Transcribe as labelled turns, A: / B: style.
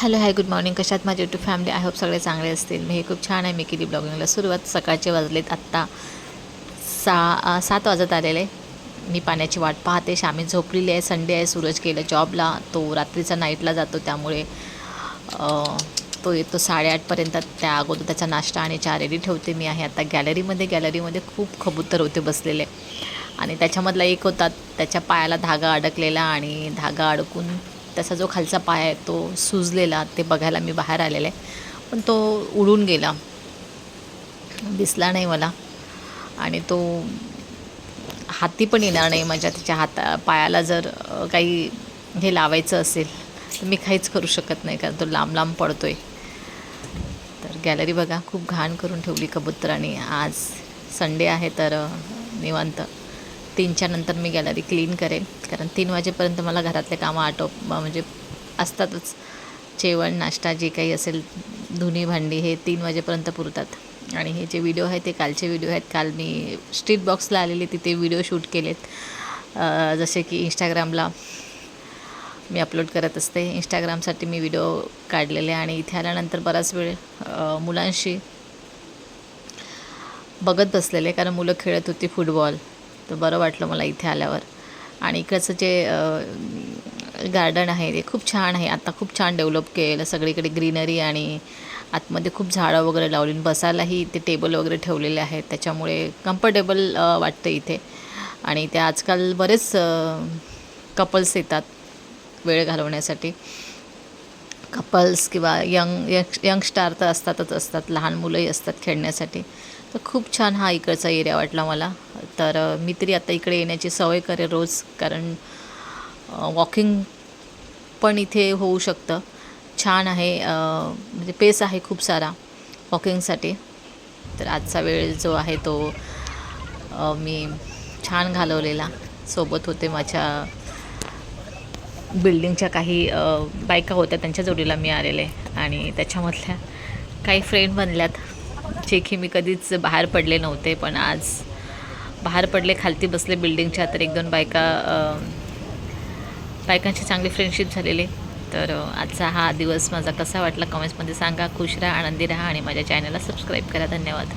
A: Hello hi good morning. कशात माझी YouTube family? I hope सगळे चांगले असतील. मी खूप छान आहे. मी केली ब्लॉगिंगला सुरुवात. सकाळचे वाजलेत आत्ता 7 वाजत आलेले. मी पाण्याची वाट पाहते. शामी झोपलेली आहे. संडे आहे. सूरज गेला जॉबला. तो रात्रीचा नाईटला जातो, त्यामुळे तो येतो 8:30पर्यंत. त्या अगोदर त्याचा नाश्ता आणि चहा रेडी ठेवते. मी आहे आता गॅलरीमध्ये खूप कबूतर होते बसलेले, आणि त्याच्यामधला एक होता, त्याच्या पायाला धागा अडकलेला आणि धागा अडकून त्याचा जो खालचा पाय आहे तो सुजलेला. ते बघायला मी बाहेर आलेले, पण तो उडून गेला, दिसला नाही मला. आणि तो हाती पण येणार नाही माझ्या. त्याच्या पायाला जर काही हे लावायचं असेल तर मी काहीच करू शकत नाही, कारण तो लांब लांब पडतो आहे. तर गॅलरी बघा, खूप घाण करून ठेवली कबूतरांनी. आज संडे आहे तर निवांत. 3च्या नंतर मी गॅलरी क्लीन करेन, कारण 3 वाजेपर्यंत मला घरातले कामं म्हणजे असतातच. जेवण, नाश्ता, जे काही असेल, धुणी भांडी, हे 3 वाजेपर्यंत पुरतात. आणि हे जे व्हिडिओ आहेत ते कालचे व्हिडिओ आहेत. काल मी स्ट्रीट बॉक्सला आलेले, तिथे व्हिडिओ शूट केलेत. जसे की इंस्टाग्रामला मी अपलोड करत असते. इंस्टाग्रामसाठी मी व्हिडिओ काढलेले. आणि इथे आल्यानंतर बराच वेळ मुलांशी बघत बसलेले, कारण मुलं खेळत होती फुटबॉल. तर बरं वाटलं मला इथे आल्यावर. आणि इकडचं जे गार्डन आहे ते खूप छान आहे. आता खूप छान डेव्हलप केलं. सगळीकडे ग्रीनरी आणि आतमध्ये खूप झाडं वगैरे लावली. बसायलाही इथे टेबल वगैरे ठेवलेले आहेत, त्याच्यामुळे कम्फर्टेबल वाटतं इथे. आणि ते आजकाल बरेच कपल्स येतात वेळ घालवण्यासाठी. कपल्स किंवा यंगस्टार तर असतात. लहान मुलंही असतात खेळण्यासाठी. तर खूप छान हा इकडचा एरिया वाटला मला. तर मी तरी आता इकडे येण्याची सवय करेन रोज, कारण वॉकिंग पण इथे होऊ शकतं. छान आहे, म्हणजे पेस आहे खूप सारा वॉकिंगसाठी. तर आजचा वेळ जो आहे तो मी छान घालवलेला. सोबत होते माझ्या बिल्डिंगच्या काही बायका होत्या, त्यांच्या जोडीला मी आलेले. आणि त्याच्यामधल्या काही फ्रेंड बनल्यात, जे की मी कधीच बाहेर पडले नव्हते, पण आज बाहेर पडले. खालती बसले बिल्डिंगच्या, तर 1-2 बायकांची चांगली फ्रेंडशिप झालेली. तर आजचा हा दिवस माझा कसा वाटला कमेंट्समध्ये सांगा. खुश राहा, आनंदी राहा आणि माझ्या चॅनलला सबस्क्राईब करा. धन्यवाद.